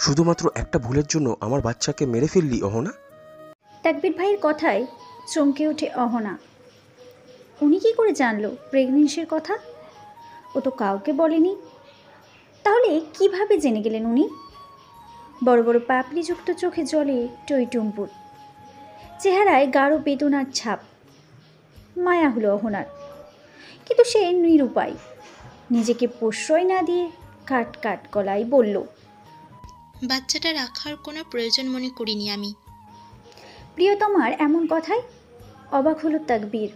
শুধুমাত্র একটা ভুলের জন্য আমার বাচ্চাকে মেরে ফেললি অহনা? তাকবীর ভাইয়ের কথায় চমকে ওঠে অহনা। উনি কি করে জানলো প্রেগনেন্সির কথা? ও তো কাউকে বলেনি। তাহলে কিভাবে জেনে গেলেন উনি? বড় বড় পাপড়িযুক্ত চোখে জলে টইটুম্বুর, চেহারায় গাঢ় বেদনার ছাপ। মায়া হলো অহনার, কিন্তু সে নিরুপায়। নিজেকে প্রশ্রয় না দিয়ে কাট কাট গলায় বলল, বাচ্চাটা রাখার কোনো প্রয়োজন মনে করিনি আমি। প্রিয়তমার এমন কথায় অবাক হলো তাকবীর।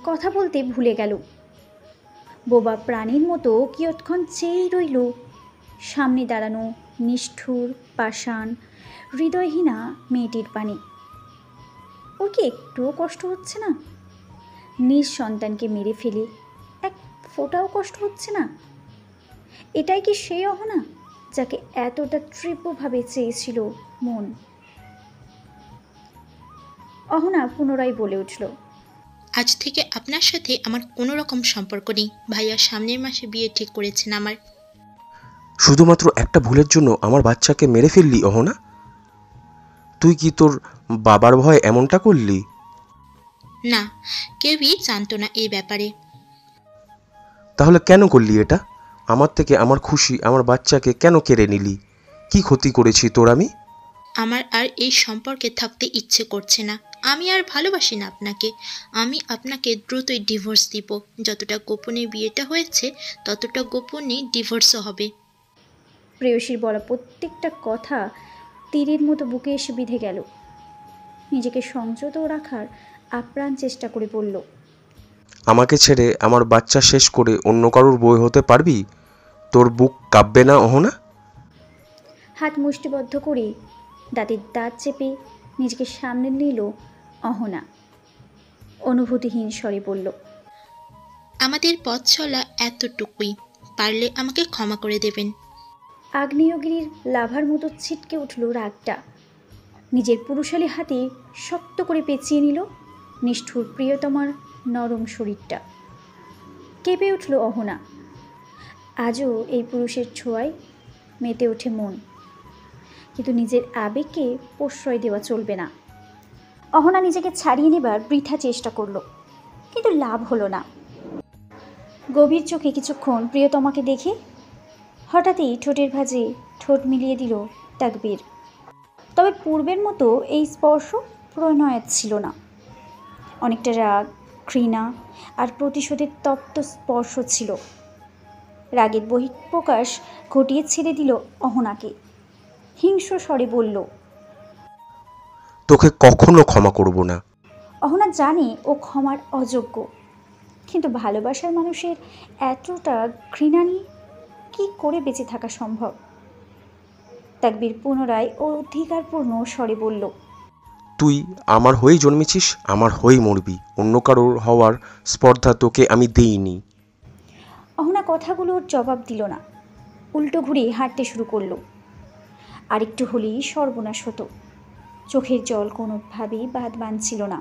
কথা বলতে ভুলে গেল। বোবা প্রাণীর মতো কিয়ৎক্ষণ চেয়েই রইল সামনে দাঁড়ানো নিষ্ঠুর পাষাণ হৃদয়হীনা মেয়েটির পানে। ওর কি একটুও কষ্ট হচ্ছে না? নিজ সন্তানকে মেরে ফেলে এক ফোঁটাও কষ্ট হচ্ছে না? এটাই কি সেই অহনা যাকে এতটা তীব্রভাবে চেয়েছিল মন? অহনা পুনরায় বলে উঠল, আজ থেকে আপনার সাথে আমার কোনো রকম সম্পর্ক নেই। ভাইয়া সামনের মাসে বিয়ে ঠিক করেছেন আমার। শুধুমাত্র একটা ভুলের জন্য আমার বাচ্চাকে মেরে ফেললি অহনা? তুই কি তোর বাবার ভয়ে এমনটা করলি? না, কেউই জানতো না এই ব্যাপারে। তাহলে কেন করলি এটা? আমার থেকে আমার খুশি আমার বাচ্চাকে কেন কেড়ে নিলি? কি ক্ষতি করেছি তোর আমি? আমার আর এই সম্পর্কে থাকতে ইচ্ছে করছে না। আমি আর ভালোবাসি না আপনাকে। আমি আপনাকে দ্রুতই ডিভোর্স দিব। যতটা গোপনে বিয়েটা হয়েছে ততটা গোপনে ডিভোর্সও হবে। প্রেয়সীর বলা প্রত্যেকটা কথা তীরের মতো বুকে এসে বিঁধে গেল। নিজেকে সংযত রাখার আপ্রাণ চেষ্টা করে বলল, আমাকে ছেড়ে আমার বাচ্চা শেষ করে অন্য কারোর বই হতে পারবি? তোর বুক কাঁপবে না অহনা? হাত মুষ্টিবদ্ধ করে দাঁতের দাঁত চেপে নিজেকে সামনে নিল অহনা। অনুভূতিহীন স্বরে বলল, আমাদের পথ চলা এতটুকুই। পারলে আমাকে ক্ষমা করে দেবেন। আগ্নেয়গিরির লাভার মতো ছিটকে উঠল রাগটা। নিজের পুরুষালী হাতে শক্ত করে পেঁচিয়ে নিল নিষ্ঠুর প্রিয়তমার নরম শরীরটা। কেঁপে উঠল অহনা। আজও এই পুরুষের ছোঁয়ায় মেতে ওঠে মন, কিন্তু নিজের আবেগকে প্রশ্রয় দেওয়া চলবে না। অহনা নিজেকে ছাড়িয়ে নেবার বৃথা চেষ্টা করলো, কিন্তু লাভ হলো না। গভীর চোখে কিছুক্ষণ প্রিয়তমাকে দেখে হঠাৎই ঠোঁটের ভাঁজে ঠোঁট মিলিয়ে দিল তাকবীর। তবে পূর্বের মতো এই স্পর্শ প্রণয়ের ছিল না। অনেকটা রাগ, ঘৃণা আর প্রতিশোধের তপ্ত স্পর্শ ছিল। রাগের বহিঃপ্রকাশ ঘটিয়ে ছেড়ে দিল অহনাকে। হিংস্র স্বরে বলল, তোকে কখনো ক্ষমা করব না। অহনা জানে ও ক্ষমার অযোগ্য, কিন্তু ভালোবাসার মানুষের এতটা ঘৃণা নিয়ে কী করে বেঁচে থাকা সম্ভব? তাকবীর পুনরায় ও অধিকারপূর্ণ স্বরে বলল, তুই আমার হয়েই জন্মেছিস, আমার হয়েই মরবি। অন্য কারোর হওয়ার স্পর্ধা তোকে আমি দেইনি। অহনা কথাগুলোর জবাব দিল না, উল্টো ঘুরে হাঁটতে শুরু করলো। আরেকটু হলেই সর্বনাশ হতো। চোখের জল কোনোভাবেই বাদ বাঁধছিল না।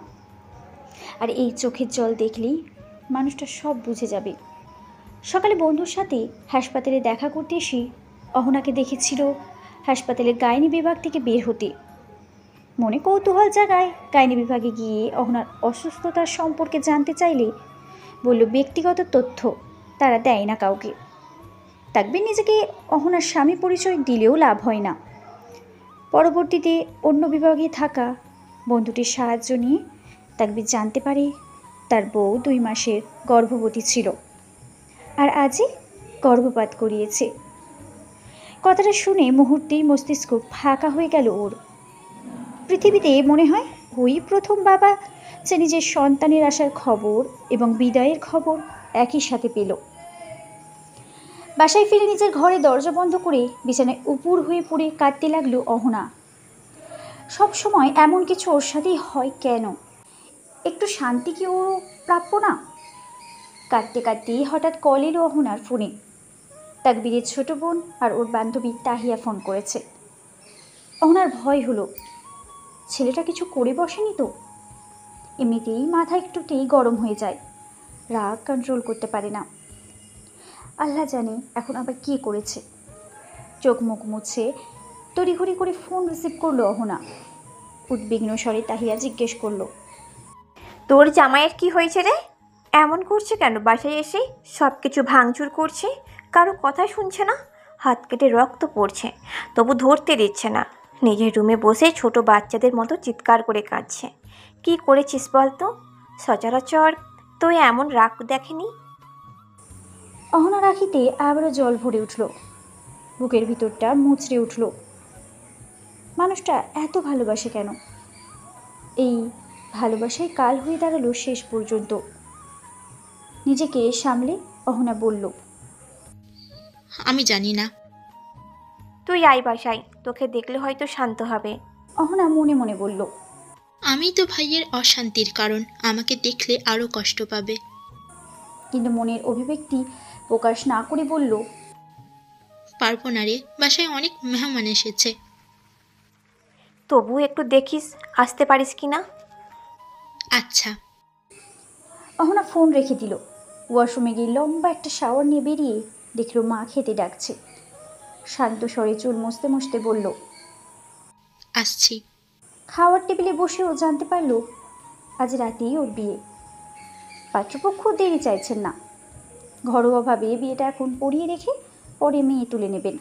আর এই চোখের জল দেখলেই মানুষটা সব বুঝে যাবে। সকালে বন্ধুর সাথে হাসপাতালে দেখা করতে এসে অহনাকে দেখেছিল হাসপাতালের গাইনি বিভাগ থেকে বের হতে। মনে কৌতূহল জাগায় গাইনি বিভাগে গিয়ে অহনার অসুস্থতার সম্পর্কে জানতে চাইলে বলল ব্যক্তিগত তথ্য তারা দেয় না কাউকে। তাকবীর নিজেকে অহনার স্বামী পরিচয় দিলেও লাভ হয় না। পরবর্তীতে অন্য বিভাগে থাকা বন্ধুটির সাহায্য নিয়ে তাকবীর জানতে পারে তার বউ 2 মাসের গর্ভবতী ছিল, আর আজই গর্ভপাত করিয়েছে। কথাটা শুনে মুহূর্তেই মস্তিষ্ক ফাঁকা হয়ে গেল ওর। পৃথিবীতে মনে হয় ওই প্রথম বাবা যে নিজের সন্তানের আসার খবর এবং বিদায়ের খবর একই সাথে পেল। বাসায় ফিরে নিজের ঘরে দরজা বন্ধ করে বিছানায় উপুড় হয়ে পড়ে কাঁদতে লাগলো অহনা। সব সময় এমন কিছু ওর সাথেই হয় কেন? একটু শান্তি কি ও প্রাপ্য না? কাঁদতে কাঁদতেই হঠাৎ কল এলো অহনার ফোনে। তাকবীরের ছোট বোন আর ওর বান্ধবী তাহিয়া ফোন করেছে। অহনার ভয় হলো, ছেলেটা কিছু করে বসেনি তো? এমনিতেই মাথা একটুতেই গরম হয়ে যায়, রাগ কন্ট্রোল করতে পারে না। আল্লাহ জানে এখন আবার কী করেছে। চোখ মুখ মুছে তড়িঘড়ি করে ফোন রিসিভ করলো অহনা। উদ্বিগ্ন স্বরে তাহিয়া জিজ্ঞেস করলো, তোর জামাইয়ের কি হয়েছে রে? এমন করছে কেন? বাসায় এসে সব কিছু ভাঙচুর করছে, কারো কথা শুনছে না, হাত কেটে রক্ত পড়ছে, তবু ধরতে দিচ্ছে না। নিজের রুমে বসে ছোট বাচ্চাদের মতো চিৎকার করে কাঁদছে। কি করেছিস বল তো? সচরাচর তো এমন রাগ দেখেনি। অহনা রাখিতে আবারও জল ভরে উঠল, বুকের ভিতরটা মুচড়ে উঠল। মানুষটা এত ভালোবাসে কেন? এই ভালোবাসায় কাল হয়ে দাঁড়ালো শেষ পর্যন্ত। নিজেকে সামলে অহনা বলল, আমি জানি না। তুই আয় বাসায়, তোকে দেখলে হয়তো শান্ত হবে। অহনা মনে মনে বলল। আমি তো ভাইয়ের অশান্তির কারণ, আমাকে দেখলে আরও কষ্ট পাবে। কিন্তু মনের অভিব্যক্তি প্রকাশ না করে বলল, পারবো না রে, বাসায় অনেক মেহমান এসেছে। তবু একটু দেখিস আসতে পারিস কি না। আচ্ছা। অহনা ফোন রেখে দিল। ওয়াশরুমে গিয়ে লম্বা একটা শাওয়ার নিয়ে বেরিয়ে দেখল মা খেতে ডাকছে। শান্ত স্বরে চুল মুছতে মুছতে বলল, আসছি। খাওয়ার টেবিলে বসেও জানতে পারল আজ রাতেই ওর বিয়ে। পাত্রপক্ষ দেরি চাইছেন না, ঘরোয়াভাবে বিয়েটা এখন পড়িয়ে রেখে পরে মেয়ে তুলে নেবেন।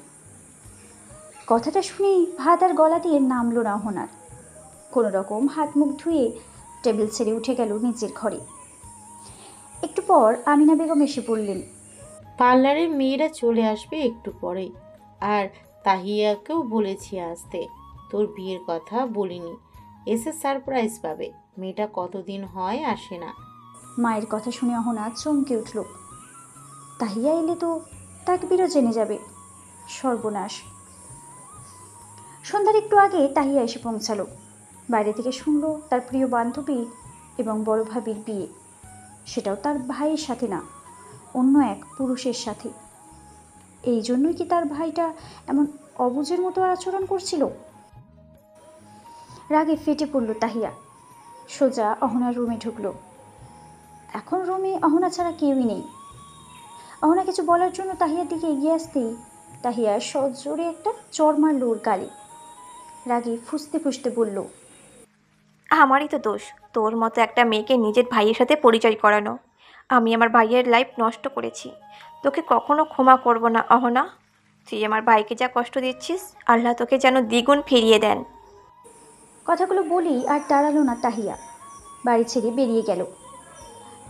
কথাটা শুনে ভাত আর গলা দিয়ে নামলো না অহনার। কোনো রকম হাত মুখ ধুয়ে টেবিল ছেড়ে উঠে গেল নিজের ঘরে। একটু পর আমিনা বেগম এসে পড়লেন। পার্লারের মেয়েরা চলে আসবে একটু পরেই, আর তাহিয়াকেও বলেছি আসতে। তোর বিয়ের কথা বলিনি, এসে সারপ্রাইজ পাবে। মেয়েটা কতদিন হয় আসে না। মায়ের কথা শুনে অহনা চমকে উঠল। তাহিয়া এলে তো তাকবীরও জেনে যাবে। সর্বনাশ। সন্ধ্যার একটু আগে তাহিয়া এসে পৌঁছালো। বাইরে থেকে শুনলো তার প্রিয় বান্ধবী এবং বড় ভাবির বিয়ে, সেটাও তার ভাইয়ের সাথে না, অন্য এক পুরুষের সাথে। এই জন্যই কি তার ভাইটা এমন অবুঝের মতো আচরণ করছিল? রাগে ফেটে পড়ল তাহিয়া। সোজা অহনার রুমে ঢুকলো। এখন রুমে অহনা ছাড়া কেউই নেই। অহনা কিছু বলার জন্য তাহিয়ার দিকে এগিয়ে আসতেই তাহিয়া সজোরে একটা চড় মারল ওর গালে। রাগে ফুঁসতে ফুঁসতে বলল, আমারই তো দোষ, তোর মতো একটা মেয়েকে নিজের ভাইয়ের সাথে পরিচয় করানো। আমি আমার ভাইয়ের লাইফ নষ্ট করেছি, তোকে কখনো ক্ষমা করব না অহনা। তুই আমার ভাইকে যা কষ্ট দিচ্ছিস, আল্লাহ তোকে যেন দ্বিগুণ ফিরিয়ে দেন। কথাগুলো বলেই আর দাঁড়ালো না তাহিয়া, বাড়ি ছেড়ে বেরিয়ে গেল।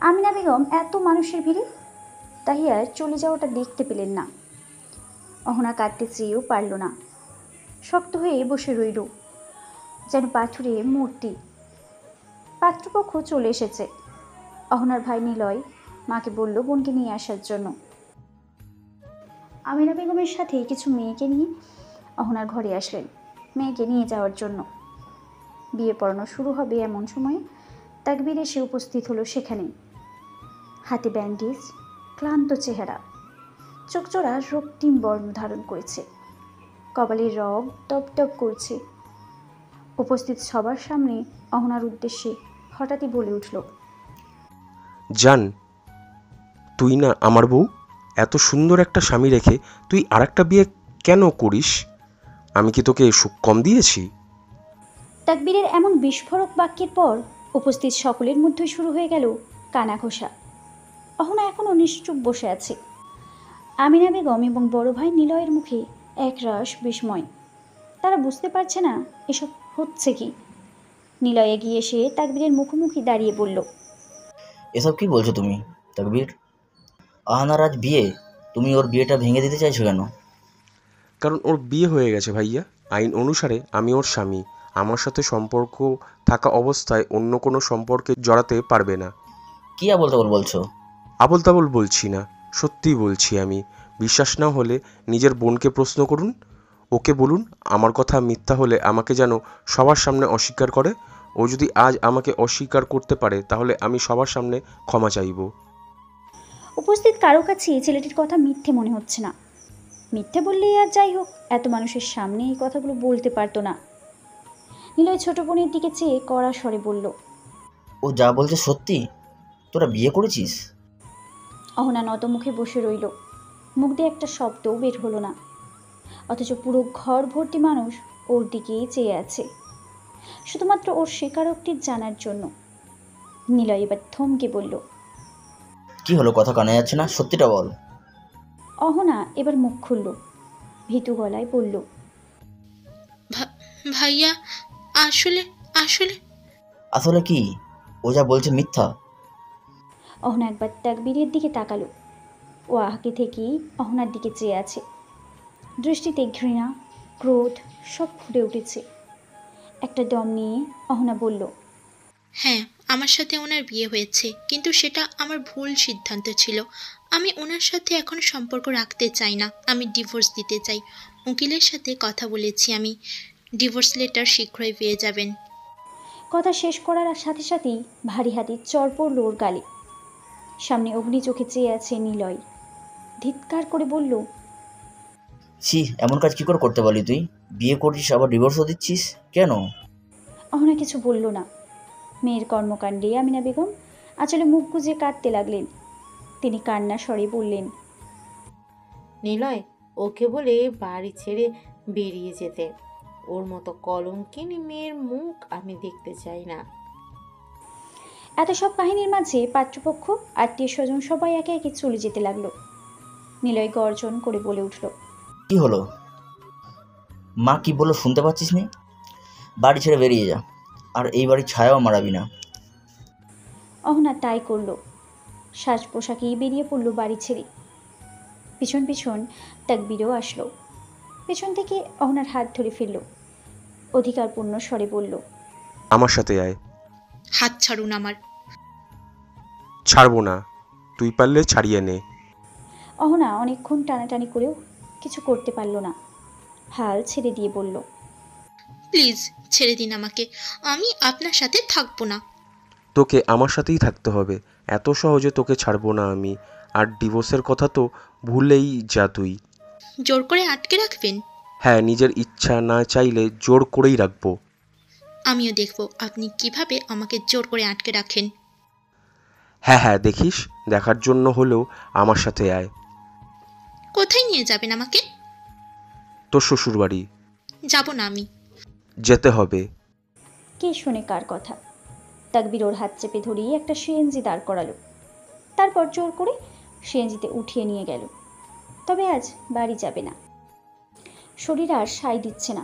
আমিনা বেগম এত মানুষের ভিড়ে তাহিয়ার চলে যাওয়াটা দেখতে পেলেন না। অহনা কাঁদতে চেয়েও পারল না, শক্ত হয়ে বসে রইল যেন পাথুরে মূর্তি। পাত্রপক্ষ চলে এসেছে। অহনার ভাই নিলয় মাকে বলল বোনকে নিয়ে আসার জন্য। আমিনা বেগমের সাথে কিছু মেয়েকে নিয়ে অহনার ঘরে আসলেন মেয়েকে নিয়ে যাওয়ার জন্য। বিয়ে পড়ানো শুরু হবে এমন সময় তাকবীর এসে উপস্থিত হলো সেখানে। হাতে ব্যান্ডেজ, ক্লান্ত চেহারা, চোখজোড়া রক্তিম বর্ণ ধারণ করেছে, কপালের রগ টপ করছে। উপস্থিত সবার সামনে অহনার উদ্দেশ্যে হঠাৎই বলে উঠল, জান, তুই না আমার বউ, এত সুন্দর একটা স্বামী রেখে তুই আরেকটা বিয়ে কেন করিস? আমি কি তোকে সুখ কম দিয়েছি? তাকবীরের এমন বিস্ফোরক বাক্যের পর উপস্থিত সকলের মধ্যে শুরু হয়ে গেল কানাঘোষা। অহনা এখনও নিশ্চুপ বসে আছে। আমিনা বেগম এবং বড় ভাই নিলয়ের মুখে একরাশ বিস্ময়। তারা বুঝতে পারছে না এসব হচ্ছে কি। নিলয় এগিয়ে এসে তাকবীরের মুখোমুখি দাঁড়িয়ে বলল, এসব কি বলছো তুমি তাকবীর? আহানার আজ বিয়ে, তুমি ওর বিয়েটা ভেঙে দিতে চাইছো কেন? কারণ ওর বিয়ে হয়ে গেছে ভাইয়া। আইন অনুসারে আমি ওর স্বামী। আমার সাথে সম্পর্ক থাকা অবস্থায় অন্য কোনো সম্পর্কে জড়াতে পারবে না। কি আবল তাবল বলছো? আবল তাবল বলছি না, সত্যিই বলছি আমি। বিশ্বাস না হলে নিজের বোনকে প্রশ্ন করুন, ওকে বলুন আমার কথা মিথ্যা হলে আমাকে যেন সবার সামনে অস্বীকার করে। ও যদি আজ আমাকে অস্বীকার করতে পারে তাহলে আমি সবার সামনে ক্ষমা চাইব। উপস্থিত কারো কাছেই ছেলেটির কথা মিথ্যে মনে হচ্ছে না। মিথ্যে বললেই আর যাই হোক, এত মানুষের সামনে এই কথাগুলো বলতে পারতো না। নিলয় ছোট বোনের দিকে চেয়ে কড়া স্বরে বলল, ও যা বলছে সত্যি? তোরা বিয়ে করেছিস? অহনা নত মুখে বসে রইল, মুখ দিয়ে একটা শব্দও বের হলো না। অথচ পুরো ঘর ভর্তি মানুষ ওর দিকেই চেয়ে আছে, শুধুমাত্র ওর স্বীকারোক্তি জানার জন্য। নিলয় এবার থমকে বলল। কি হলো, কথা কানে যাচ্ছে না? সত্যিটা বল। অহনা এবার মুখ খুলল, ভীতু গলায় বলল। ভাইয়া, আসলে আসলে আসলে কি? ও যা বলছে মিথ্যা? অহনা একবার তাকবীরের দিকে তাকালো। ও আগে থেকেই অহনার দিকে চেয়ে আছে, দৃষ্টিতে ঘৃণা, ক্রোধ সব ফুটে উঠেছে। একটা দম নিয়ে অহনা বলল। হ্যাঁ, আমার সাথে ওনার বিয়ে হয়েছে, কিন্তু সেটা আমার ভুল সিদ্ধান্ত ছিল। আমি ওনার সাথে এখন সম্পর্ক রাখতে চাই না, আমি ডিভোর্স দিতে চাই। উকিলের সাথে কথা বলেছি আমি, ডিভোর্স লেটার শীঘ্রই পেয়ে যাবেন। কথা শেষ করার সাথে সাথেই ভারী হাতে চড় পড়ল ওর গালে। সামনে অগ্নি চোখে চেয়ে আছে নিলয়, ধিৎকার করে বলল। ছি, এমন কাজ কি করে করতে পারলি তুই? বিয়ে করছিস আবার ডিভোর্সও দিচ্ছিস, কেন? অহনা কিছু বলল না। মেয়ের কর্মকাণ্ডে আমিনা বেগম আঁচলে মুখ গুজে কাঁদতে লাগলেন। তিনি কান্না স্বরে বললেন। নিলয়, ওকে বলে বাড়ি ছেড়ে বেরিয়ে যেতে। ওর মতো কলঙ্কিনী মেয়ের মুখ আমি দেখতে চাই না। এত সব কাহিনীর মাঝে পাত্রপক্ষ, আত্মীয় স্বজন সবাই একে একে চলে যেতে লাগলো। নিলয় গর্জন করে বলে উঠল। কি হলো? মা কি বললো শুনতে পাচ্ছিস নি? বাড়ি ছেড়ে বেরিয়ে যা, আর এই বাড়ির ছায়াও মারাবি না। অহনা তাই করল। সাজ পোশাকেই বেরিয়ে পড়ল বাড়ি ছেড়ে। পিছন পিছন তাকবীরও আসলো। পেছন থেকে অহনার হাত ধরে ফেলল, অধিকারপূর্ণ স্বরে বলল। আমার সাথে আয়। হাত ছাড়ুন আমার। ছাড়বো না, তুই পারলে ছাড়িয়ে নে। অহনা অনেকক্ষণ টানাটানি করেও কিছু করতে পারল না, হাল ছেড়ে দিয়ে বলল। প্লিজ ছেড়ে দিন আমাকে, আমি আপনার সাথে থাকবো না। তোকে আমার সাথেই থাকতে হবে, এত সহজে তোকে ছাড়বো না আমি। আর ডিভোর্সের কথা তো ভুলেই যা তুই। জোর করে আটকে রাখবেন? হ্যাঁ, নিজের ইচ্ছা না চাইলে জোর করেই রাখবো। আমিও দেখব আপনি কিভাবে আমাকে জোর করে আটকে রাখেন। হ্যাঁ হ্যাঁ, দেখিস, দেখার জন্য হলেও আমার সাথে আয়। কোথায় নিয়ে যাবেন আমাকে? তোর শ্বশুর বাড়ি। যাব না আমি। যেতে হবে। কে শোনে কার কথা? তাকবীর ওর হাত চেপে ধরিয়ে একটা সিএনজি দাঁড় করালো, তারপর জোর করে সিএনজিতে উঠিয়ে নিয়ে গেল। তবে আজ বাড়ি যাবে না। শরীর আর সায় দিচ্ছে না,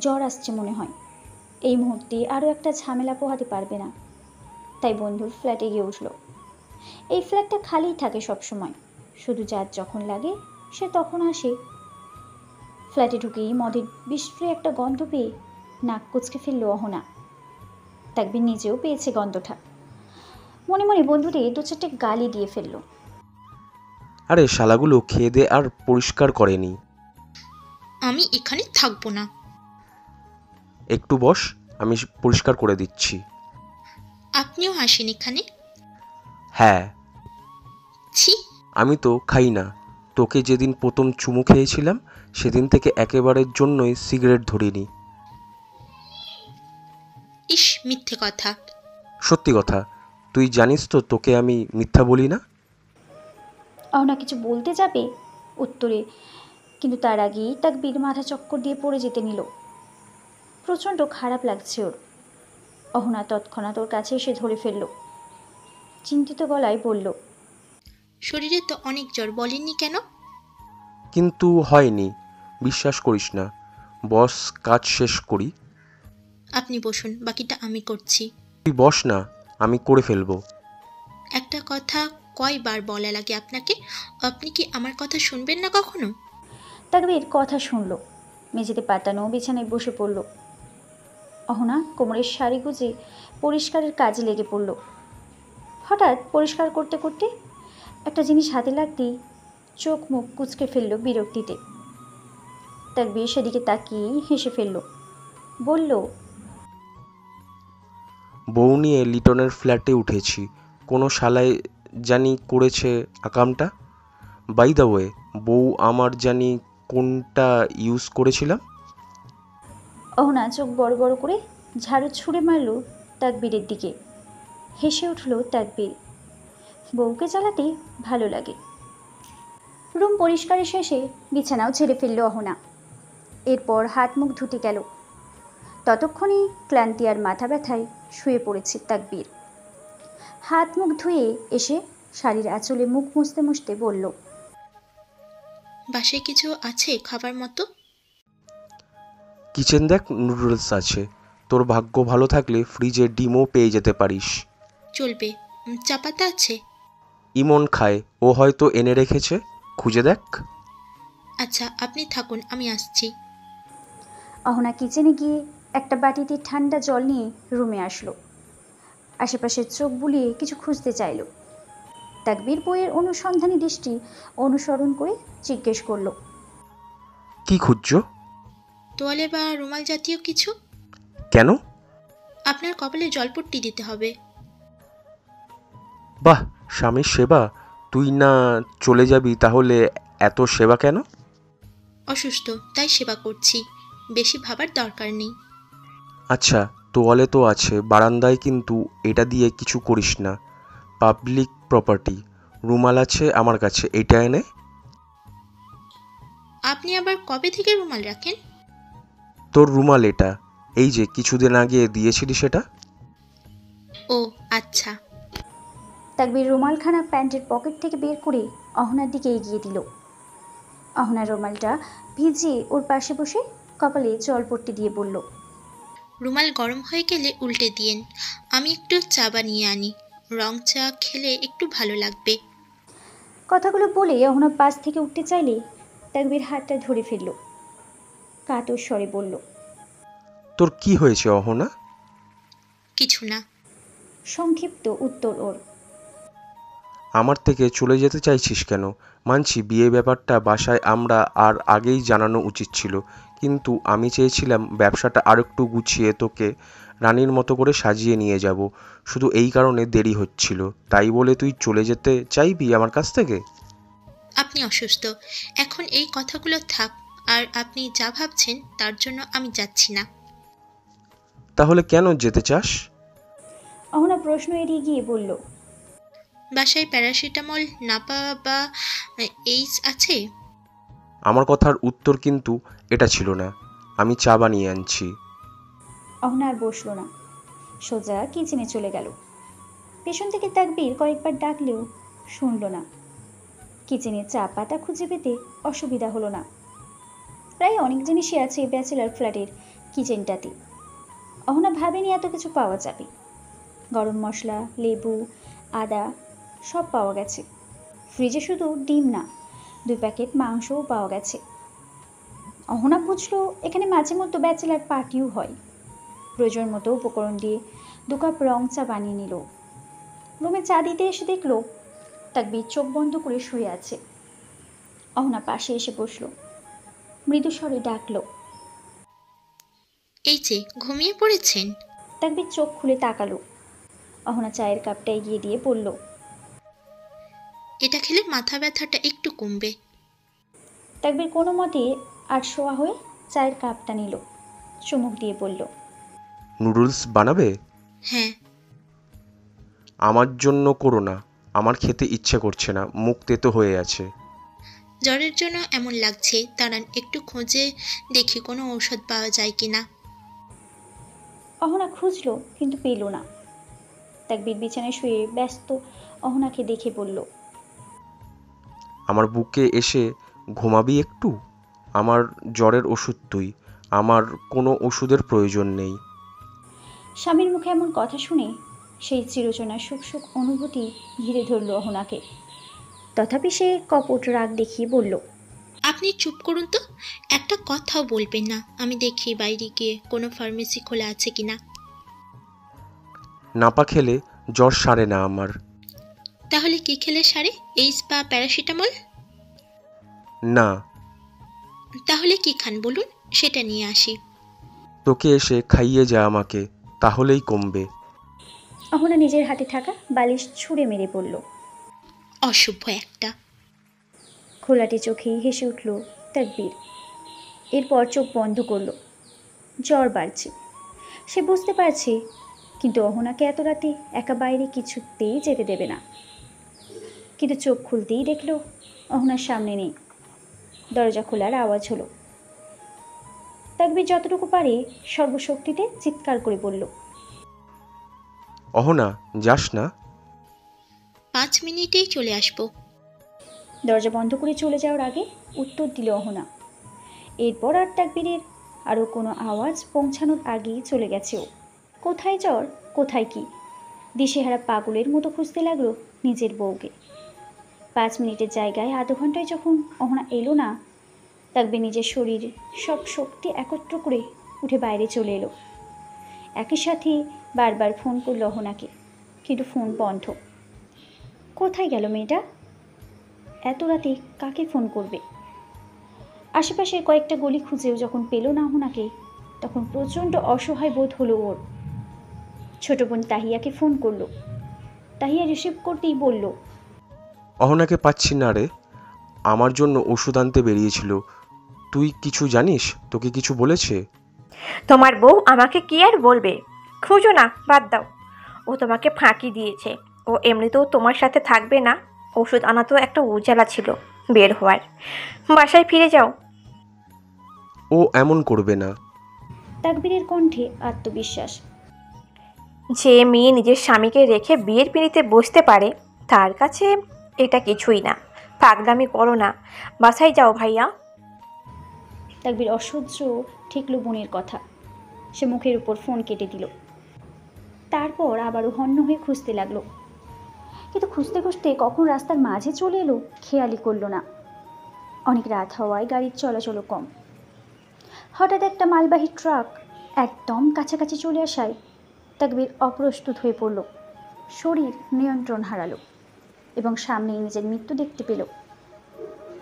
জ্বর আসছে মনে হয়। এই মুহূর্তে আরও একটা ঝামেলা পোহাতে পারবে না, তাই বন্ধুর ফ্ল্যাটে গিয়ে উঠল। এই ফ্ল্যাটটা খালিই থাকে সব সময়, শুধু যার যখন লাগে সে তখন আসে। ফ্ল্যাটে ঢুকেই মদের বিস্ফ্রে একটা গন্ধ পেয়ে নাক কুচকে ফেলল অহনা। তাকবীর নিজেও পেয়েছে গন্ধটা। মনে মনে বন্ধুরে দু চারটে গালি দিয়ে ফেলল। আরে শালাগুলো খেয়ে দে আর পরিষ্কার করেনি। আমি এখানে থাকবো না। একটু বস, আমি পরিষ্কার করে দিচ্ছি। আপনিও আসেন এখানে? হ্যাঁ। ছি, আমি তো খাই না। তোকে যেদিন প্রথম চুমু খেয়েছিলাম সেদিন থেকে একেবারের জন্যই সিগারেট ধরিনি। ইস, মিথ্যে কথা। সত্যি কথা, তুই জানিস তো তোকে আমি মিথ্যা বলি না। অহনা কিছু বলতে যাবে উত্তরে, কিন্তু তার আগেই তাকবীর মাথা চক্কর দিয়ে পড়ে যেতে নিল। প্রচণ্ড খারাপ লাগছে ওর। অহনা তৎক্ষণাৎ ওর কাছে এসে ধরে ফেলল, চিন্তিত গলায় বলল। শরীরে তো অনেক জ্বর, বলেননি কেন? কিন্তু হয়নি, বিশ্বাস করিস না। বস, কাজ শেষ করি। আপনি বসুন, বাকিটা আমি করছি। তুই বস না, আমি করে ফেলবো। একটা কথা কয়বার বলা লাগে আপনাকে? আপনি কি আমার কথা শুনবেন না কখনো? তাকবীর কথা শুনল, মেঝেতে পাতানো বিছানায় বসে পড়ল। অহনা কোমরের শাড়ি গুজে পরিষ্কারের কাজে লেগে পড়ল। হঠাৎ পরিষ্কার করতে করতে একটা জিনিস হাতে লাগতেই চোখ মুখ কুঁচকে ফেলল বিরক্তিতে। তাকবীর সেদিকে তাকিয়েই হেসে ফেলল, বলল। বউ নিয়ে লিটনের ফ্ল্যাটে উঠেছি, কোনো শালায় জানি করেছে আকামটা। বাই দ্য ওয়ে, বউ আমার জানি কোনটা ইউজ করেছিলাম। অহনা চোখ বড় বড় করে ঝাড়ু ছুঁড়ে মারল তাকবীরের দিকে। হেসে উঠল তাকবীর, বউকে জ্বালাতে ভালো লাগে। রুম পরিষ্কারের শেষে বিছানাও ছেড়ে ফেলল অহনা। এরপর হাত মুখ ধুতে গেল। ততক্ষণে ক্লান্তি আর মাথা ব্যথায় শুয়ে পড়েছে তাকবীর। হাত মুখ ধুয়ে এসে শাড়ির আঁচলে মুখ মুছতে মুছতে বলল, বাসায় কিছু আছে খাবার মতো? কিচেন দেখ, নুডলস আছে। তোর ভাগ্য ভালো থাকলে ফ্রিজে ডিমও পেয়ে যেতে পারিস। চলবে। চা পাতা আছে? ইমন খায়, ও হয়তো এনে রেখেছে, খুঁজে দেখ। আচ্ছা, আপনি থাকুন, আমি আসছি। অহনা কিচেনে গিয়ে একটা বাটিতে ঠান্ডা জল নিয়ে রুমে আসলো। আশেপাশে চোখ বুলিয়ে কিছু খুঁজতে চাইল। তাকবীর বইয়ের অনুসন্ধানী দৃষ্টি অনুসরণ করে জিজ্ঞেস করল, কি খুঁজছো? তোয়ালে বা রুমাল জাতীয় কিছু? কেন? আপনার কপালে জলপট্টি দিতে হবে। বাহ, স্বামীর সেবা! তুই না চলে যাবি, তাহলে এত সেবা কেন? অসুস্থ, তাই সেবা করছি। বেশি ভাবার দরকার নেই। আচ্ছা, তোয়ালে তো আছে বারান্দায়, কিন্তু এটা দিয়ে কিছু করিস না, পাবলিক প্রপার্টি। রুমাল আছে আমার কাছে, এটা এনে। আপনি আবার কবে থেকে রুমাল রাখেন? তোর রুমাল এটা, এই যে কিছুদিন আগে দিয়েছিলি সেটা। ও আচ্ছা। তাকবীর রুমালখানা প্যান্টের পকেট থেকে বের করে অহনার দিকে এগিয়ে দিল। অহনার রুমালটা ভিজিয়ে ওর পাশে বসে কপালে জলপট্টি দিয়ে বলল, রুমাল গরম হয়ে গেলে উল্টে দিয়েন। আমি একটু চা বানিয়ে আনি। রং চা খেলে একটু ভালো লাগবে। কথাগুলো বলে অহনা পাশ থেকে উঠতে চাইলে তাকবীর হাতটা ধরে ফেলল। কাতর স্বরে বলল, তোর কি হয়েছে অহনা? কিছু না। সংক্ষিপ্ত উত্তর ওর। আমার থেকে চলে যেতে চাইছিস কেন? মানছি বিয়ে ব্যাপারটা বাসায় আমরা আর আগেই জানানো উচিত ছিল, কিন্তু আমি চেয়েছিলাম ব্যবসাটা আরেকটু গুছিয়ে তোকে রানীর মতো করে সাজিয়ে নিয়ে যাব। শুধু এই কারণে দেরি হচ্ছিল, তাই বলে তুই চলে যেতে চাইবি আমার কাছ থেকে? আপনি অসুস্থ, এখন এই কথাগুলো থাক। আর আপনি যা ভাবছেন তার জন্য আমি যাচ্ছি না। তাহলে কেন যেতে চাস? অহনা প্রশ্ন এড়িয়ে গিয়ে বলল, বাসায় প্যারাসিটামল নাপা বা এইস আছে? আমার কথার উত্তর কিন্তু এটা ছিল না। আমি চা বানিয়ে আনছি। অহনা আর বসল না, সোজা কিচেনে চলে গেল। পেছন থেকে তাকবীর কয়েকবার ডাকলেও শুনল না। কিচেনে চা পাতা খুঁজে পেতে অসুবিধা হলো না। প্রায় অনেক জিনিসই আছে ব্যাচেলার ফ্ল্যাটের কিচেনটাতে। অহনা ভাবেনি এত কিছু পাওয়া যাবে। গরম মশলা, লেবু, আদা সব পাওয়া গেছে। ফ্রিজে শুধু ডিম না, 2 প্যাকেট মাংসও পাওয়া গেছে। অহনা বুঝলো এখানে মাঝে মধ্যে ব্যাচেলার পার্টিও হয়। প্রয়োজন মতো উপকরণ দিয়ে 2 কাপ রং চা বানিয়ে নিল। রুমে চা দিতে এসে দেখলো তাকবীর চোখ বন্ধ করে শুয়ে আছে। অহনা পাশে এসে বসলো, মৃদু স্বরে ডাকলো, এই যে ঘুমিয়ে পড়েছেন? তাকবীর চোখ খুলে তাকালো। অহনা চায়ের কাপটা এগিয়ে দিয়ে বলল, এটা খেলে মাথা ব্যথাটা একটু কমবে। তাকবীর কোনো মতে আটশোয়া হয়ে চায়ের কাপটা নিল, চুমুক দিয়ে বলল, নুডলস বানাবে? হ্যাঁ। আমার জন্য করো না, আমার খেতে ইচ্ছে করছে না, মুখ তেতো হয়ে আছে। জ্বরের জন্য এমন লাগছে, দাঁড়ান একটু খুঁজে দেখি কোনো ঔষধ পাওয়া যায় কিনা। অহনা খুঁজলো কিন্তু পেল না। তাকবীর বিছানায় শুয়ে ব্যস্ত অহনাকে দেখে বলল, আমার বুকে এসে ঘুমাবি একটু? আমার জ্বরের ওষুধ তুই, আমার কোনো ওষুধের প্রয়োজন নেই। স্বামীর মুখে এমন কথা শুনে সেই চিরচেনা সুখ সুখ অনুভূতি ঘিরে ধরল অহনাকে। তথাপি সে কপট রাগ দেখিয়ে বলল, আপনি চুপ করুন তো, একটা কথাও বলবেন না। আমি দেখি বাইরে গিয়ে কোনো ফার্মেসি খোলা আছে কিনা। নাপা খেলে জ্বর সারে না আমার। তাহলে কি খেলে সারে? এইস বা প্যারাসিটামল? না। তাহলে কি খান বলুন, সেটা নিয়ে আসি। তোকে এসে খাইয়ে যা আমাকে, তাহলেই কমবে। অহনা নিজের হাতে থাকা বালিশ ছুঁড়ে মেরে পড়ল। অসভ্য একটা। খোলাটে চোখেই হেসে উঠল তাকবীর। এরপর চোখ বন্ধ করল। জ্বর বাড়ছে, সে বুঝতে পারছে, কিন্তু অহনাকে এত রাতে একা বাইরে কিছুতেই যেতে দেবে না। কিন্তু চোখ খুলতেই দেখলো অহনার সামনে নেই। দরজা খোলার আওয়াজ হলো। তাকবীর যতটুকু পারে সর্বশক্তিতে চিৎকার করে বলল, অহনা, যাস না। 5 মিনিটেই চলে আসবো। দরজা বন্ধ করে চলে যাওয়ার আগে উত্তর দিল অহনা। এরপর আর তাকবীরের আরও কোনো আওয়াজ পৌঁছানোর আগেই চলে গেছে ও। কোথায় জ্বর, কোথায় কি, দিশেহারা পাগলের মতো খুঁজতে লাগলো নিজের বউকে। 5 মিনিটের জায়গায় আধা ঘন্টায় যখন অহনা এলো না, তাকবীর নিজের শরীর সব শক্তি একত্র করে উঠে বাইরে চলে এলো। একই সাথে বারবার ফোন করলো অহনাকে, কিন্তু ফোন বন্ধ। কোথায় গেল মেয়েটা? এত রাতে কাকে ফোন করবে? আশেপাশের কয়েকটা গলি খুঁজেও যখন পেল না অহনাকে, তখন প্রচণ্ড অসহায় বোধ হলো ওর। ছোট বোন তাহিয়াকে ফোন করলো। তাহিয়া রিসিভ করতেই বলল, অহনাকে পাচ্ছি না রে। আমার জন্য ওষুধ আনতে বেরিয়েছিল। তুই কিছু জানিস? তোকে কিছু বলেছে? তোমার বউ আমাকে কি আর বলবে? খুঁজো না, বাদ দাও। ও তোমাকে ফাঁকি দিয়েছে। ও এমনিতেও তোমার সাথে থাকবে না। ওষুধ আনা তো একটা উজালা ছিল বের হওয়ার। বাসায় ফিরে যাও। ও এমন করবে না। তাকবীরের কণ্ঠে আত্মবিশ্বাস। যে মেয়ে নিজের স্বামীকে রেখে বিয়ের পিঁড়িতে বসতে পারে, তার কাছে এটা কিছুই না। পাগলামি করো না, বাসায় যাও ভাইয়া। তাকবীর অসহ্য ঠেকলো বোনের কথা। সে মুখের উপর ফোন কেটে দিল। তারপর আবারও হন্য হয়ে খুঁজতে লাগলো, কিন্তু খুঁজতে খুঁজতে কখন রাস্তার মাঝে চলে এলো খেয়ালই করলো না। অনেক রাত হওয়ায় গাড়ির চলাচলও কম। হঠাৎ একটা মালবাহী ট্রাক একদম কাছাকাছি চলে আসায় তাকবীর অপ্রস্তুত হয়ে পড়ল। শরীর নিয়ন্ত্রণ হারালো এবং সামনেই নিজের মৃত্যু দেখতে পেল।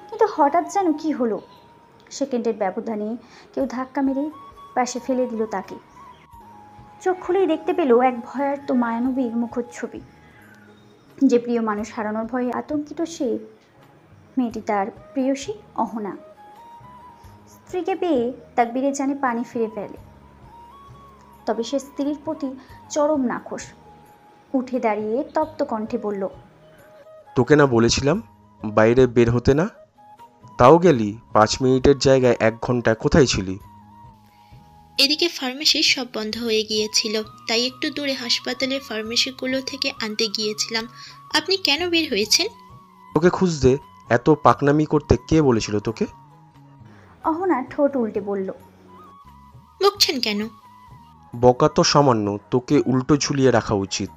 কিন্তু হঠাৎ যেন কি হলো, সেকেন্ডের ব্যবধানে কেউ ধাক্কা মেরে পাশে ফেলে দিল তাকে। চোখ খুলেই দেখতে পেল এক ভয়ার্ত মায়ানবীর মুখচ্ছবি। যে প্রিয় মানুষ হারানোর ভয়ে আতঙ্কিত সে, মেয়েটি তার প্রেয়সী অহনা। স্ত্রীকে পেয়ে তাকবীরের জানে পানি ফিরে ফেলে, তবে সে স্ত্রীর প্রতি চরম নাখোশ। উঠে দাঁড়িয়ে তপ্ত কণ্ঠে বলল, তোকে না বলেছিলাম বাইরে বের হতে না? তাও গেলি। 5 মিনিটের জায়গায় 1 ঘন্টা কোথায় ছিলি? এদিকে ফার্মেসি সব বন্ধ হয়ে গিয়েছিল, তাই একটু দূরে হাসপাতালের ফার্মেসিগুলো থেকে আনতে গিয়েছিলাম। আপনি কেন বের হয়েছেন? তোকে খুঁজতে। এত পাকনামি করতে কে বলেছিল তোকে? অহনা ঠোঁট উল্টে বলল, বকছেন কেন? বকা তো সামান্য, তোকে উল্টো ঝুলিয়ে রাখা উচিত।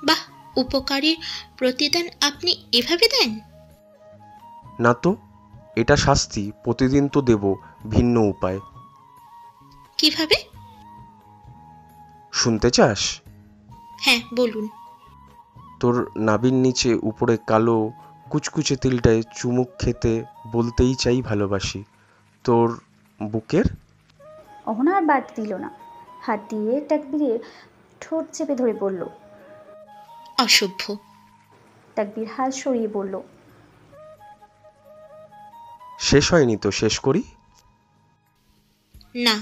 বাহ, উপকারীর প্রতিদান আপনি এভাবে দেন? না তো, এটা শাস্তি। প্রতিদিন তো দেব, ভিন্ন উপায়। কিভাবে? শুনতে চাস? হ্যাঁ, বলুন। তোর নাভির নিচে উপরে কালো কুচকুচে তিলটায় চুমুক খেতে বলতেই চাই ভালোবাসি। তোর বুকের। অহনা আর বাদ দিল না। হাত দিয়ে তাকবীরের ঠোঁট চেপে ধরে বলল। অসভ্য। তাকবীর হাত সরিয়ে বলল, শেষ হয়নি তো, শেষ করি। না।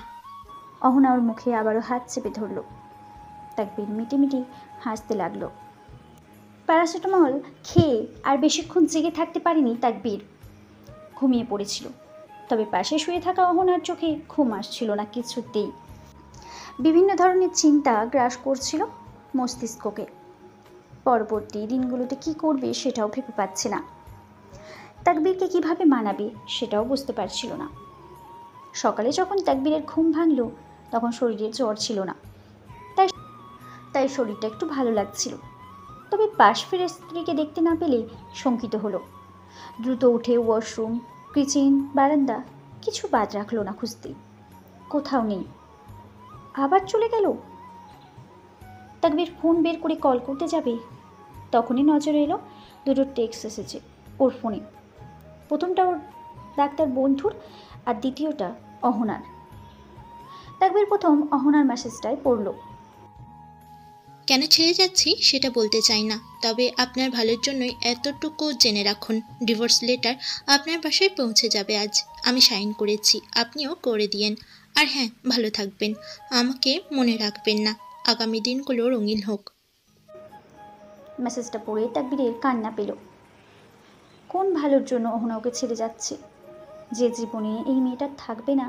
অহনা ওর মুখে আবারও হাত চেপে ধরল। তাকবীর মিটিমিটি হাসতে লাগলো। প্যারাসিটামল খেয়ে আর বেশিক্ষণ জেগে থাকতে পারেনি তাকবীর। ঘুমিয়ে পড়েছিল, তবে পাশে শুয়ে থাকা অহনার চোখে ঘুম আসছিল না কিছুতেই। বিভিন্ন ধরনের চিন্তা গ্রাস করছিল মস্তিষ্ককে। পরবর্তী দিনগুলোতে কি করবে সেটাও ভেবে পাচ্ছে না। তাকবীরকে কিভাবে মানাবে সেটাও বুঝতে পারছিল না। সকালে যখন তাকবীরের ঘুম ভাঙল, তখন শরীরে জ্বর ছিল না, তাই শরীরটা একটু ভালো লাগছিল। তবে পাশ ফিরে স্ত্রীকে দেখতে না পেলে শঙ্কিত হলো। দ্রুত উঠে ওয়াশরুম, কিচেন, বারান্দা কিছু বাদ রাখলো না খুঁজতে। কোথাও নেই। আবার চলে গেল। তাকবীর ফোন বের করে কল করতে যাবে, তখনই নজরে এলো দুটো টেক্সট এসেছে ওর ফোনে। প্রথমটা ওর ডাক্তার বন্ধুর আর দ্বিতীয়টা অহনার। তাকবীর প্রথম অহনার মেসেজটাই পড়ল। কেন ছেড়ে যাচ্ছি সেটা বলতে চাই না, তবে আপনার ভালোর জন্যই এতটুকু জেনে রাখুন, ডিভোর্স লেটার আপনার বাসায় পৌঁছে যাবে আজ। আমি সাইন করেছি, আপনিও করে দিয়েন। আর হ্যাঁ, ভালো থাকবেন, আমাকে মনে রাখবেন না। আগামী দিনগুলো রঙিন হোক। মেসেজটা পড়ে তাকবীরের কান্না পেল। কোন ভালোর জন্য অহনা ওকে ছেড়ে যাচ্ছে? যে জীবনে এই মেয়েটা থাকবে না,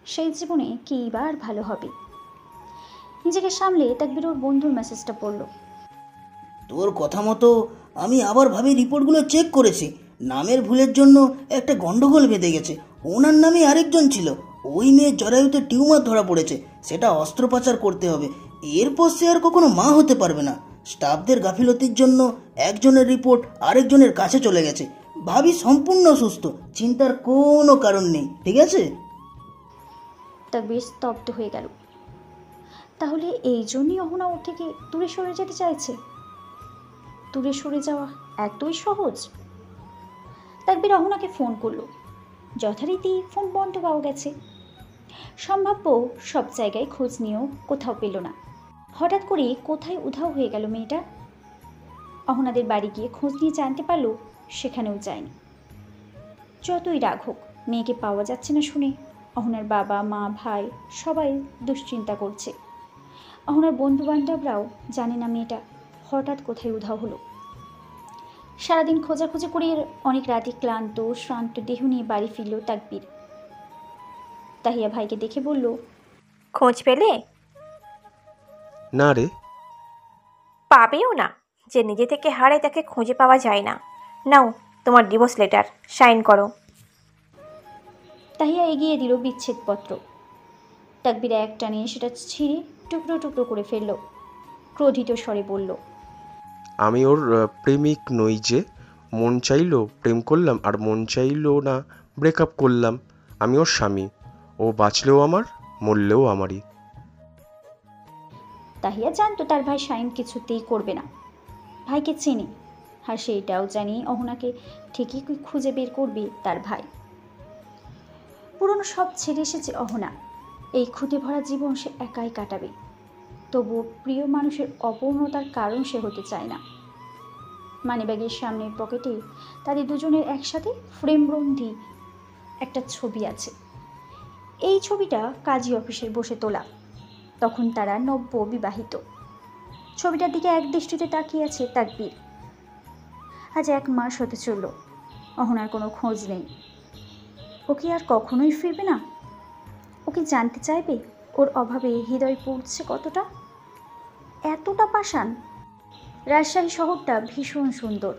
সেই জীবনে কী বা আর ভালো হবে? নিজেকে সামলে তাকবীর ওর বন্ধুর মেসেজটা পড়ল। তোর কথা মতো আমি আবার ভাবে রিপোর্টগুলো চেক করেছি। নামের ভুলের জন্য একটা গন্ডগোল বেঁধে গেছে। ওনার নামে আরেকজন ছিল। ওই মেয়ের জরায়ুতে টিউমার ধরা পড়েছে, সেটা অস্ত্রোপচার করতে হবে। এরপর সে আর কখনো মা হতে পারবে না। স্টাফদের গাফিলতির জন্য একজনের রিপোর্ট আরেকজনের কাছে চলে গেছে। ভাবি সম্পূর্ণ সুস্থ, চিন্তার কোনো কারণ নেই, ঠিক আছে? তাকবীর স্তব্ধ হয়ে গেল। তাহলে এই জন্যই অহনা ওর থেকে দূরে সরে যেতে চাইছে? দূরে সরে যাওয়া এতই সহজ? তাকবীর অহনাকে ফোন করলো। যথারীতি ফোন বন্ধ পাওয়া গেছে। সম্ভাব্য সব জায়গায় খোঁজ নিয়েও কোথাও পেল না। হঠাৎ করে কোথায় উধাও হয়ে গেল মেয়েটা? অহনাদের বাড়ি গিয়ে খোঁজ নিয়ে জানতে পারলো সেখানেও যায়নি। যতই রাগ হোক, মেয়েকে পাওয়া যাচ্ছে না শুনে অহনার বাবা মা ভাই সবাই দুশ্চিন্তা করছে। অহনার বন্ধু বান্ধবরাও জানে না মেয়েটা হঠাৎ কোথায় উধাও হলো। সারাদিন খোঁজাখুঁজি করে অনেক রাতে ক্লান্ত শ্রান্ত দেহ নিয়ে বাড়ি ফিরল তাকবীর। তাহিয়া ভাইকে দেখে বলল, খোঁজ পেলে? না রে। পাবেও না। যে নিজে থেকে হারে তাকে খুঁজে পাওয়া যায় না। নাও তোমার ডিভোর্স লেটার, সাইন করো। তাহিয়া এগিয়ে দিল বিচ্ছেদপত্র। তাকবীর এক টানে সেটা ছিঁড়ে টুকরো টুকরো করে ফেলল। ক্রোধিত স্বরে বলল, আমি ওর প্রেমিক নই যে। মন চাইলো প্রেম করলাম, আর মন চাইলো না ব্রেকআপ করলাম। আমি ওর স্বামী। ও বাঁচলেও আমার, মরলেও আমারই। তাহিয়া জানতো তার ভাই সাইন কিছুতেই করবে না। ভাইকে চেনে, আর সেইটাও জানি অহনাকে ঠিকই খুঁজে বের করবে তার ভাই। পুরনো সব ছেড়ে এসেছে অহনা। এই খুঁটে ভরা জীবন সে একাই কাটাবে। তবুও প্রিয় মানুষের অপূর্ণতার কারণ সে হতে চায় না। মানিব্যাগের সামনের পকেটে তাদের দুজনের একসাথে ফ্রেমবন্দি একটা ছবি আছে। এই ছবিটা কাজী অফিসের বসে তোলা। তখন তারা নব্য বিবাহিত। ছবিটার দিকে এক দৃষ্টিতে তাকিয়ে আছে তাকবীর। আজ 1 মাস হতে চলল, অহনার কোনো খোঁজ নেই। ও কি আর কখনোই ফিরবে না? ও কি জানতে চাইবে ওর অভাবে হৃদয় পড়ছে কতটা, এতটা পাষাণ? রাজশাহী শহরটা ভীষণ সুন্দর।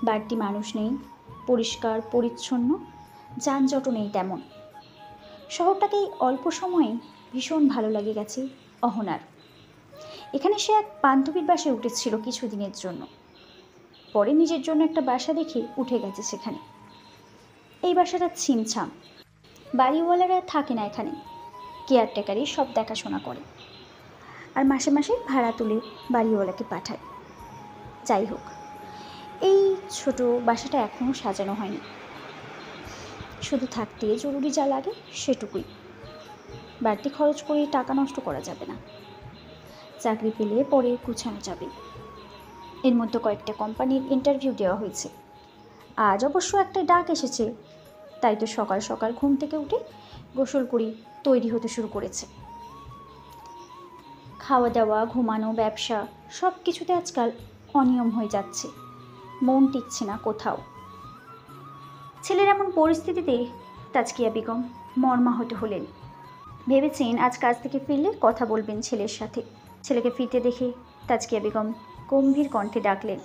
বাড়তি মানুষ নেই, পরিষ্কার পরিচ্ছন্ন, যানজটও নেই তেমন। শহরটাকে এই অল্প সময়ে ভীষণ ভালো লাগে গেছে অহনার। এখানে সে এক বান্ধবীর বাসায় উঠেছিল কিছুদিনের জন্য। পরে নিজের জন্য একটা বাসা দেখে উঠে গেছে সেখানে। এই বাসাটা ছিমছাম। বাড়িওয়ালারা থাকে না এখানে, কেয়ারটেকারই সব দেখাশোনা করে, আর মাসে মাসে ভাড়া তুলে বাড়িওয়ালাকে পাঠায়। যাই হোক, এই ছোট বাসাটা এখনও সাজানো হয়নি। শুধু থাকতে জরুরি যা লাগে সেটুকুই। বাড়তি খরচ করে টাকা নষ্ট করা যাবে না। চাকরি পেলে পরে গুছানো যাবে। এর মধ্যে কয়েকটা কোম্পানির ইন্টারভিউ দেওয়া হয়েছে। আজ অবশ্য একটা ডাক এসেছে, তাই তো সকাল সকাল ঘুম থেকে উঠে গোসল করে তৈরি হতে শুরু করেছে। খাওয়া দাওয়া, ঘুমানো, ব্যবসা সব কিছুতে আজকাল অনিয়ম হয়ে যাচ্ছে। মন টিকছে না কোথাও। ছেলের এমন পরিস্থিতিতে তাজকিয়া বেগম মর্মাহত হলেন। ভেবেছেন আজ কাজ থেকে ফিরলে কথা বলবেন ছেলের সাথে। ছেলেকে ফিরতে দেখে তাজকিয়া বেগম গম্ভীর কণ্ঠে ডাকলেন,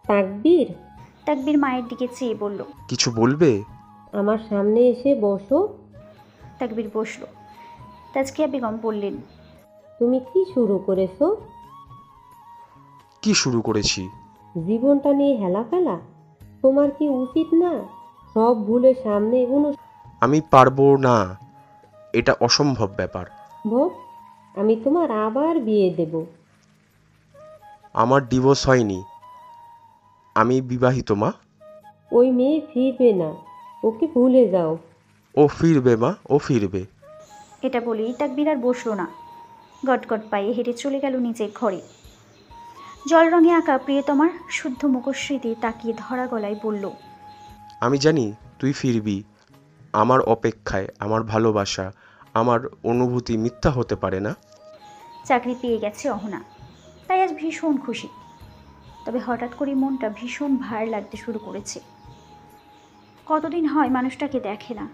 তাকবীর। তাকবীর মায়ের দিকে চেয়ে বলল, কিছু বলবে? আমার সামনে এসে বসো। তাকবীর বসল। তাজকিয়া বেগম বললেন, তুমি কি শুরু করেছো? কি শুরু করেছি? জীবনটা নিয়ে হেলা ফেলা তোমার কি উচিত না? সব ভুলে সামনে এগোনো আমি পারবো না, এটা অসম্ভব ব্যাপার। সম্ভব। আমি তোমার আবার বিয়ে দেব। আমার ডিভোর্স হয়নি, আমি বিবাহিত মা। ওই মেয়ে ফিরবে না, ওকে ভুলে যাও। ও ফিরবে মা, ও ফিরবে। এটা বলেই তাকবীর আর বসল না। গটগট পায়ে হেঁটে চলে গেল নিজের ঘরে। জল রঙে আঁকা প্রিয়তমার শুদ্ধ মুখশ্রীতে তাকিয়ে ধরা গলায় বলল, আমি জানি তুই ফিরবি। আমার অপেক্ষায় আমার ভালোবাসা, আমার অনুভূতি মিথ্যা হতে পারে না। চাকরি পেয়ে গেছে অহনা, তাই আজ ভীষণ খুশি। তবে হঠাৎ করে মনটা ভীষণ ভার লাগতে শুরু করেছে। কতদিন হয় মানুষটাকে দেখে না,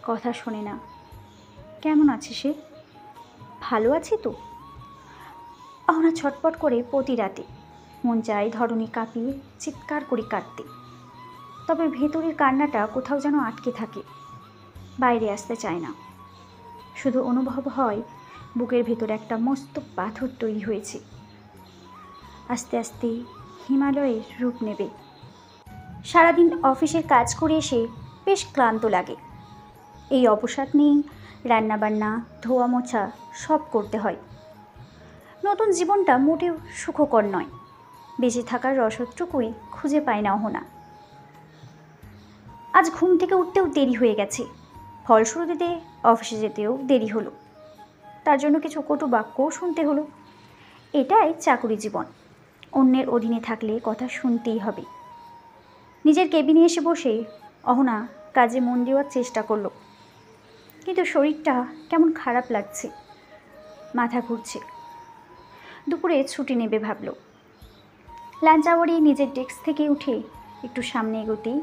কথা শোনে না। কেমন আছে সে? ভালো আছে তো? অহনা ছটপট করে প্রতি রাতে মন চায় ধরণী কাঁপিয়ে চিৎকার করে কাঁদতে, তবে ভেতরের কান্নাটা কোথাও যেন আটকে থাকে, বাইরে আসতে চায় না। শুধু অনুভব হয় বুকের ভেতর একটা মস্ত পাথর তৈরি হয়েছে, আস্তে আস্তে হিমালয়ের রূপ নেবে। সারাদিন অফিসের কাজ করে এসে বেশ ক্লান্ত লাগে। এই অবসাদ নিয়েই রান্নাবান্না, ধোয়া মোছা সব করতে হয়। নতুন জীবনটা মোটেও সুখকর নয়। বেঁচে থাকার রসদটুকুই খুঁজে পায় না অহনা। আজ ঘুম থেকে উঠতেও দেরি হয়ে গেছে, ফলশ্রুতিতে অফিসে যেতেও দেরি হলো। তার জন্য কিছু কটু বাক্যও শুনতে হলো। এটাই চাকুরি জীবন, অন্যের অধীনে থাকলে কথা শুনতেই হবে। নিজের কেবিনে এসে বসে অহনা কাজে মন দেওয়ার চেষ্টা করলো, কিন্তু শরীরটা কেমন খারাপ লাগছে, মাথা ঘুরছে। দুপুরে ছুটি নেবে ভাবলো। লাঞ্চ আওয়ারে নিজের ডেস্ক থেকে উঠে একটু সামনে এগোতেই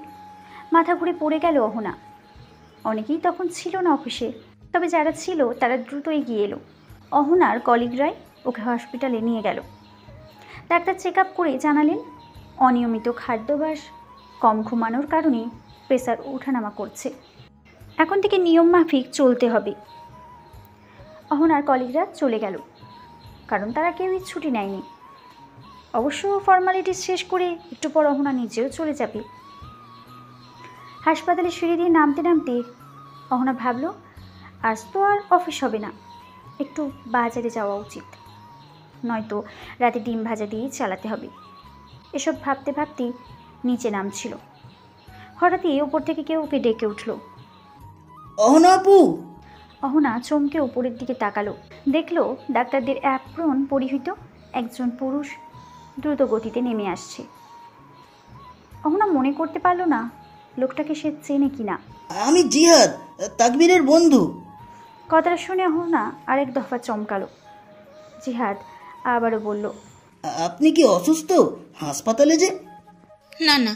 মাথা ঘুরে পড়ে গেল অহনা। অনেকেই তখন ছিল না অফিসে, তবে যারা ছিল তারা দ্রুত এগিয়ে এলো। অহনার কলিগরাই ওকে হসপিটালে নিয়ে গেল। ডাক্তার চেক আপ করে জানালেন অনিয়মিত খাদ্যাভ্যাস, কম ঘুমানোর কারণে প্রেসার ওঠানামা করছে, এখন থেকে নিয়ম মাফিক চলতে হবে। অহনার কলিগরা চলে গেল, কারণ তারা কেউই ছুটি নেয়নি। অবশ্য ফর্মালিটিস শেষ করে একটু পর অহনা নিজেও চলে যাবে। হাসপাতালে সিঁড়ি দিয়ে নামতে নামতে অহনা ভাবল, আজ তো আর অফিস হবে না, একটু বাজারে যাওয়া উচিত, নয়তো রাতে ডিম ভাজা দিয়ে চালাতে হবে। এসব ভাবতে ভাবতেই নিচে নামছিল। হঠাৎই ওপর থেকে কেউ ওকে ডেকে উঠল। অহনা আপু! অহনা চমকে উপরের দিকে তাকালো, দেখল ডাক্তারদের অ্যাপ্রন পরিহিত একজন পুরুষ দ্রুত গতিতে নেমে আসছে। অহনা মনে করতে পারল না লোকটাকে সে চেনে কিনা। আমি জিহাদ, তাকবীরের বন্ধু। কথাটা শুনে অহনা আরেক দফা চমকালো। জিহাদ আবারও বলল, আপনি কি অসুস্থ? হাসপাতালে যে? না না,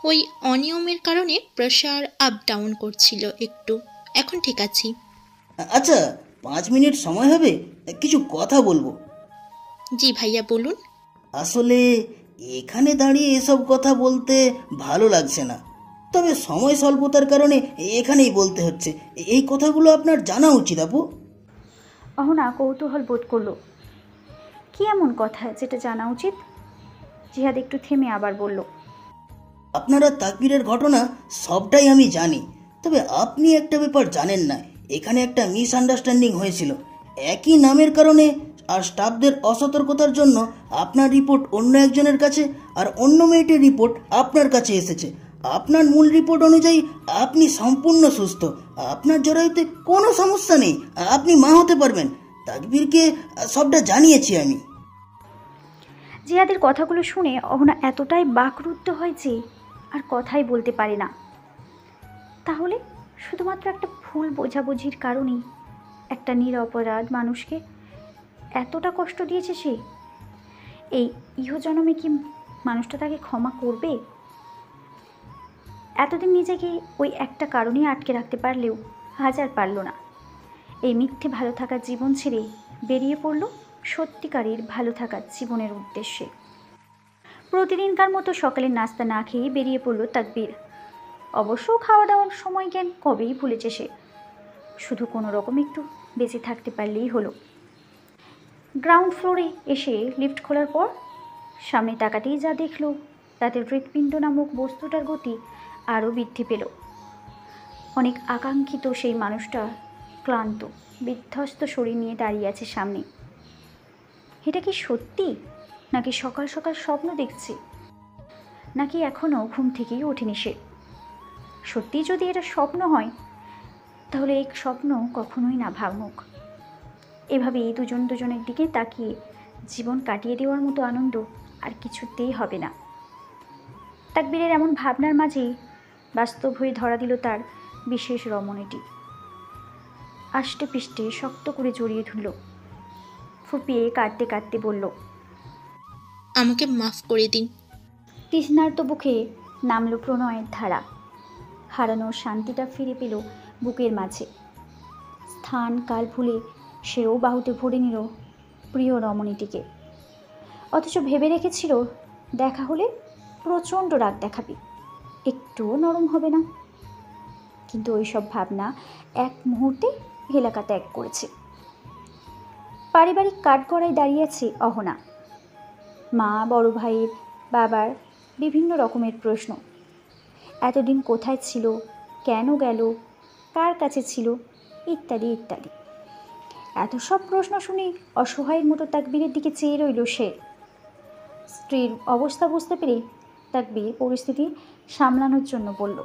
ওই অনিয়মের কারণে প্রেশার আপ ডাউন করছিল একটু, এখন ঠিক আছি। আচ্ছা, 5 মিনিট সময় হবে? কিছু কথা বলবো। জি ভাইয়া বলুন। আসলে এখানে দাঁড়িয়ে এসব কথা বলতে ভালো লাগছে না, তবে সময় স্বল্পতার কারণে এখানেই বলতে হচ্ছে। এই কথাগুলো আপনার জানা উচিত আপু। অহনা কৌতূহল বোধ করল, কি এমন কথা যেটা জানা উচিত? জিহাদ একটু থেমে আবার বলল, আপনারা তাকবীরের ঘটনা সবটাই আমি জানি, তবে আপনি একটা ব্যাপার জানেন না। এখানে একটা মিসআন্ডারস্ট্যান্ডিং হয়েছিল। একই নামের কারণে আর স্টাফদের অসতর্কতার জন্য আপনার রিপোর্ট অন্য একজনের কাছে আর অন্য মেয়েটির রিপোর্ট আপনার কাছে এসেছে। আপনার মূল রিপোর্ট অনুযায়ী আপনি সম্পূর্ণ সুস্থ, আপনার জরায়ুতে কোনো সমস্যা নেই, আপনি মা হতে পারবেন। তাকবীরকে সবটা জানিয়েছি আমি। জিহাদের কথাগুলো শুনে অহনা এতটাই বাকরুদ্ধ হয় যে আর কথাই বলতে পারে না। তাহলে শুধুমাত্র একটা ভুল বোঝাবুঝির কারণেই একটা নিরপরাধ মানুষকে এতটা কষ্ট দিয়েছে সে? এই ইহজনমে কি মানুষটা তাকে ক্ষমা করবে? এতদিন নিজেকে ওই একটা কারণেই আটকে রাখতে পারলেও হাজার পারল না। এই মিথ্যে ভালো থাকার জীবন ছেড়ে বেরিয়ে পড়ল সত্যিকারের ভালো থাকার জীবনের উদ্দেশ্যে। প্রতিদিনকার মতো সকালের নাস্তা না খেয়ে বেরিয়ে পড়ল তাকবীর। অবশ্য খাওয়া দাওয়ার সময় জ্ঞান কবেই ভুলেছে সে, শুধু কোনো রকম একটু বেঁচে থাকতে পারলেই হলো। গ্রাউন্ড ফ্লোরে এসে লিফট খোলার পর সামনে তাকাতেই যা দেখল তাতে হৃৎপিণ্ড নামক বস্তুটার গতি আরও বৃদ্ধি পেল। অনেক আকাঙ্ক্ষিত সেই মানুষটা ক্লান্ত বিধ্বস্ত শরীর নিয়ে দাঁড়িয়ে আছে সামনে। এটা কি সত্যি, নাকি সকাল সকাল স্বপ্ন দেখছে, নাকি এখনও ঘুম থেকেই ওঠেনি সে? সত্যি যদি এটা স্বপ্ন হয় তাহলে এই স্বপ্ন কখনোই না ভাঙুক। এভাবেই দুজনের দিকে তাকিয়ে জীবন কাটিয়ে দেওয়ার মতো আনন্দ আর কিছুতেই হবে না। তাকবীরের এমন ভাবনার মাঝেই বাস্তব হয়ে ধরা দিল তার বিশেষ রমণীটি। আষ্টে পিষ্টে শক্ত করে জড়িয়ে ধরল, ফুপিয়ে কাঁদতে কাঁদতে বলল, আমাকে মাফ করে দিন, তৃষ্ণার্ত বুকে নামল প্রণয়ের ধারা। হারানোর শান্তিটা ফিরে পেল বুকের মাঝে। স্থান কাল ভুলে সেও বাহুতে ভরে নিল প্রিয় রমণীটিকে। অথচ ভেবে রেখেছিল দেখা হলে প্রচণ্ড রাগ দেখাবি, একটুও নরম হবে না। কিন্তু ওইসব ভাবনা এক মুহূর্তে এলাকা ত্যাগ করেছে। পারিবারিক কাঠগড়ায় দাঁড়িয়েছে অহনা। মা, বড় ভাইয়ের, বাবার বিভিন্ন রকমের প্রশ্ন। এতদিন কোথায় ছিল, কেন গেল, কার কাছে ছিল, ইত্যাদি ইত্যাদি। এত সব প্রশ্ন শুনে অসহায়ের মতো তাকবীরের দিকে চেয়ে রইল সে। স্ত্রীর অবস্থা বুঝতে পেরে তাকবীর পরিস্থিতি সামলানোর জন্য বলল,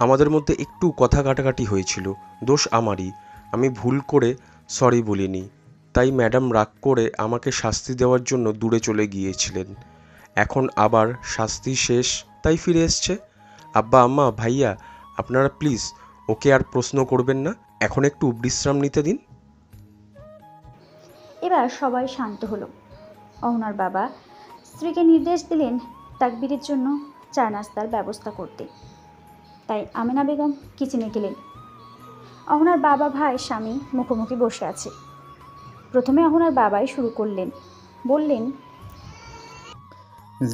আমাদের মধ্যে একটু কথা কাটাকাটি হয়েছিল, দোষ আমারই। আমি ভুল করে সরি বলিনি, তাই ম্যাডাম রাগ করে আমাকে শাস্তি দেওয়ার জন্য দূরে চলে গিয়েছিলেন। এখন আবার শাস্তি শেষ, তাই ফিরে এসছে। আব্বা, আম্মা, ভাইয়া, আপনারা প্লিজ ওকে আর প্রশ্ন করবেন না, এখন একটু বিশ্রাম নিতে দিন। এবার সবাই শান্ত হলো। অহনার বাবা স্ত্রীকে নির্দেশ দিলেন তাকবীরের জন্য চা নাস্তার ব্যবস্থা করতে। তাই আমেনা বেগম কিচেনে গেলেন। অহনার বাবা ভাই স্বামী মুখোমুখি বসে আছে। প্রথমে অহনার বাবাই শুরু করলেন, বললেন,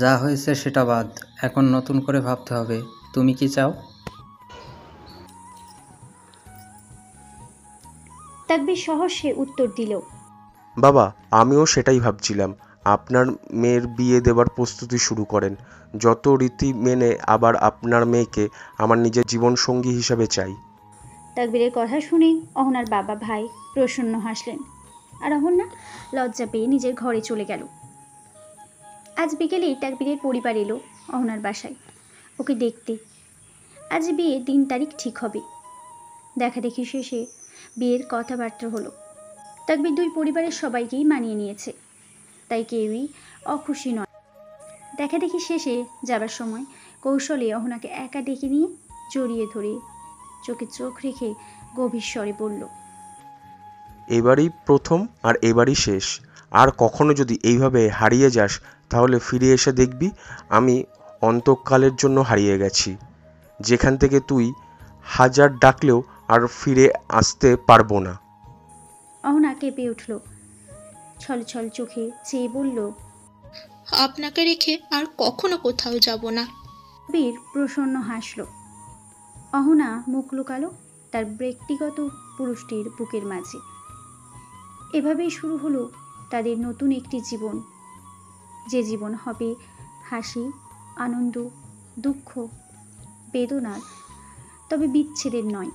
যা হয়েছে সেটা বাদ, এখন নতুন করে ভাবতে হবে। তুমি কি চাও? তাকবীর সহসে উত্তর দিল, বাবা, আমিও সেটাই ভাবছিলাম। আপনার মেয়ের বিয়ে দেওয়ার প্রস্তুতি শুরু করেন। যত রীতি মেনে আবার আপনার মেয়েকে আমার নিজের জীবনসঙ্গী হিসাবে চাই। তাকবীরের কথা শুনে অহনার বাবা ভাই প্রসন্ন হাসলেন, আর অহনা লজ্জা পেয়ে নিজের ঘরে চলে গেল। আজ বিকেলেই তাকবীরের পরিবার এলো অহনার বাসায় ওকে দেখতে। আজ বিয়ে দিন তারিখ ঠিক হবে। দেখা দেখি শেষে বিয়ের কথাবার্তা হলো। তাকবীর দুই পরিবারের সবাইকেই মানিয়ে নিয়েছে, তাই কেউই অখুশি নয়। দেখা দেখি শেষে যাবার সময় কৌশলে অহনাকে একা ডেকে নিয়ে জড়িয়ে ধরে চোখে চোখ রেখে গভীর স্বরে বলল, এবারই প্রথম আর এবারই শেষ। আর কখনো যদি এইভাবে হারিয়ে যাস তাহলে ফিরে এসে দেখবি আমি অন্তকালের জন্য হারিয়ে গেছি, যেখান থেকে তুই হাজার ডাকলেও আর ফিরে আসতে পারবো না। অহনা কেঁপে উঠল, ছল ছল চোখে চেয়ে বলল, আপনাকে রেখে আর কখনো কোথাও যাব না। বীর প্রসন্ন হাসল। অহনা মুখ লুকালো তার ব্যক্তিগত পুরুষটির বুকের মাঝে। এভাবেই শুরু হলো তাদের নতুন একটি জীবন, যে জীবন হবে হাসি, আনন্দ, দুঃখ, বেদনার, তবে বিচ্ছেদের নয়।